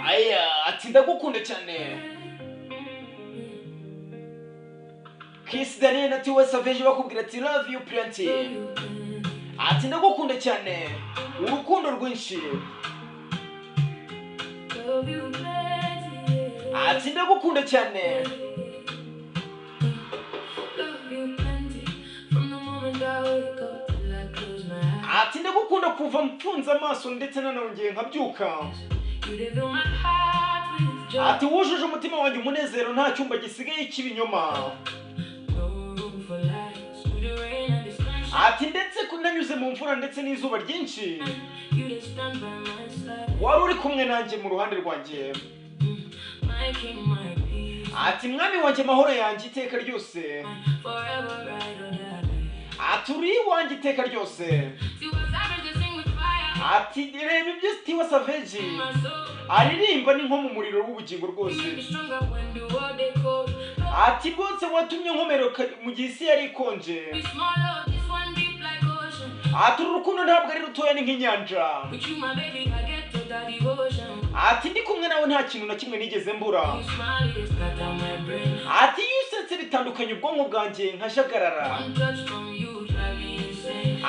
aya ati ndagukunda cyane. Kiss Daniel na tiwa Savage bakubwira ati love you plenty. Ati ndagukunda cyane urukundo rwinshi. Ati ndagukunda cyane. Ati ndagukunda kuva mfunze amaso ndetse nanongeye nkabyuka. Ati wujuje umutima wanjye umunezero nta cyumba gisigaye cy'ibinyoma. Ati ndetse kunanyuze mu mvura ndetse n'izuba ryinshi wari uri kumwe nanjye mu ruhande rwanjye. Ati mwami wanjye mahoro yanjye iteka ryose. Ati uri wanjye iteka ryose. Ati reba ibyo tiwa Savage aririmba ni nko mu muriro w'ubugingo rwose. Ati rwose watumye nkomeroka mu gihe isi yari ikonje. Ati urukundo ntabwo ari rutoya ni nk'inyanja. Ati ndi kumwe nawe nta kintu na kimwe nigeze mbura. Ati iyo usetse bitandukanye ubwonko bwanjye nkajagarara.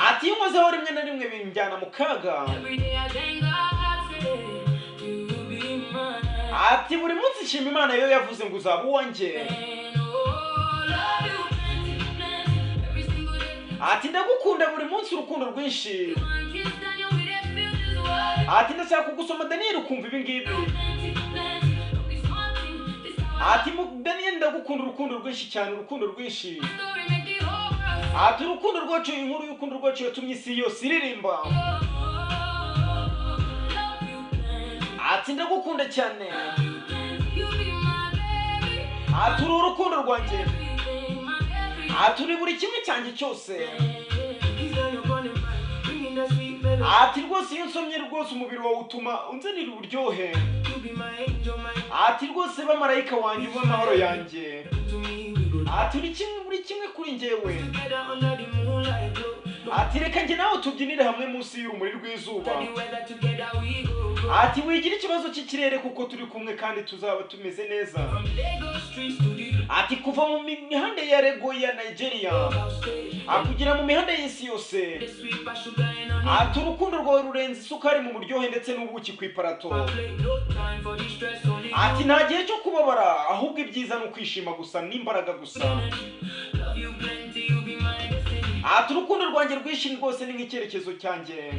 Ati iyo nkozeho rimwe na rimwe binjyana mu kaga. Ati buri munsi nshima Imana yo yavuze ngo uzaba uwanjye. Ati ndagukunda buri munsi urukundo rwinshi. Ati ndashaka kugusoma Daniel ukumva ibi ngibi. Ati Daniel ndagukunda urukundo rwinshi cyane urukundo rwinshi. Ati urukundo rwacu inkuru y'urukundo rwacu yatumye isi yose iririmba. Ati ndagukunda cyane. Ati uru urukundo rwanjye. Ati uri buri kimwe cyanjye cyose. Ati rwose iyo nsomye rwose umubiri wawe utuma unzanira uburyohe. Ati rwose bamarayika wanjye w'amahoro yanjye. Ati buri kimwe kuri njyewe. Ati reka njye nawe tubyinire hamwe munsi y'urumuri rw'izuba. Ati wigira ikibazo cy'ikirere kuko turi kumwe kandi tuzaba tumeze neza. Ati kuva mu mihanda ya Rego ya Nigeria akugera mu mihanda y'isi yose. Ati urukundo rwawe rurenze isukari mu buryohe ndetse n'ubuki ku iparato. Ati nta gihe cyo kubabara ahubwo ibyiza ni ukwishima gusa n'imbaraga gusa. Ati urukundo rwanjye rwishimye rwose ni nk'icyerekezo cyanjye.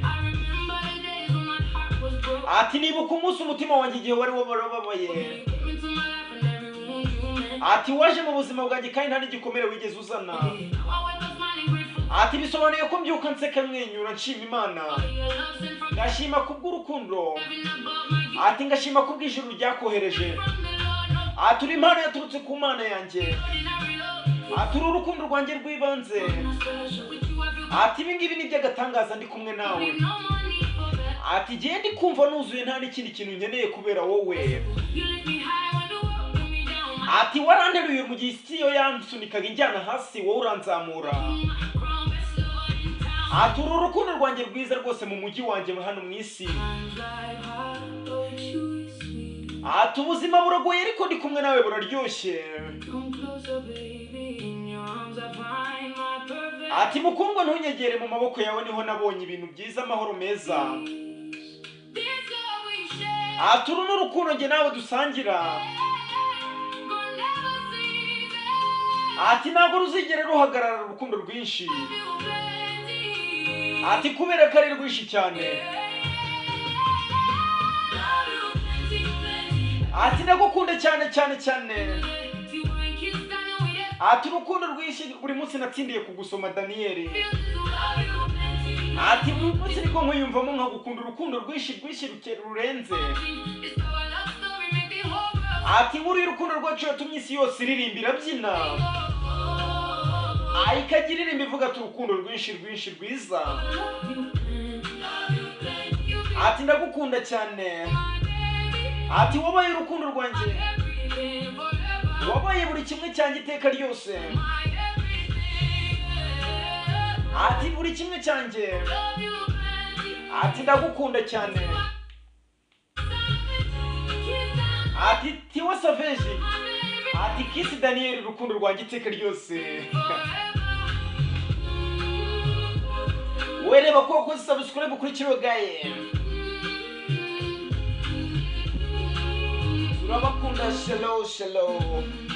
Ati nibuka umunsi umutima wanjye igihe wari warababaye. Ati waje mu buzima bwanjye kandi nta n'igikomere wigeze uzana. Ati bisobanuye ko mbyuka nseka mwenyura nshima Imana. Ngashima kubw'urukundo. Ati ngashima kubw'ijuru ryakohereje. Ati uri impano yaturutse ku Mana yanjye. Ati uru urukundo rwanjye rw'ibanze. Ati ibi ngibi ni by'agatangaza ndi kumwe nawe. Ati gihe ndi kumva nuzuye nta n'ikindi kintu nkeneye kubera wowe. Ati waranteruye mu gihe isi yo yansunikaga injyana hasi wowe uranzamura. Ati uru urukundo rwanjye rwiza rwose mu mujyi wanjye hano mu isi. Ati ubuzima buragoye ariko ndi kumwe nawe buraryoshye. Ati mukundwa ntunyegere mu maboko yawe niho nabonye ibintu byiza amahoro meza. Ati uru n'urukundo njye nawe dusangira. Ati ntabwo ruzigera ruhagarara urukundo rwinshi. Ati kubera ko ari rwinshi cyane. Ati ndagukunda cyane cyane cyane. Ati urukundo rwinshi buri munsi natsindiye kugusoma Daniel. Ati buri munsi niko nkwiyumvamo nkagukunda urukundo rwinshi rurenze. Ati inkuru y'urukundo rwacu yatumye isi yose iririmbira byina. Ikagira irimba ivuga ati urukundo rwinshi rwiza. Ati ndagukunda cyane. Ati wabaye urukundo rwanjye. Wabaye buri kimwe cyanjye iteka ryose. ati buri kimwe cyanjye, ati ndagukunda cyane, ati tiwa savage, ati kizz Daniel urukundo rwanjye iteka ryose. Wereba ko wakoze subscribe kuri kino gaye. Ndabakunda, shalom shalom.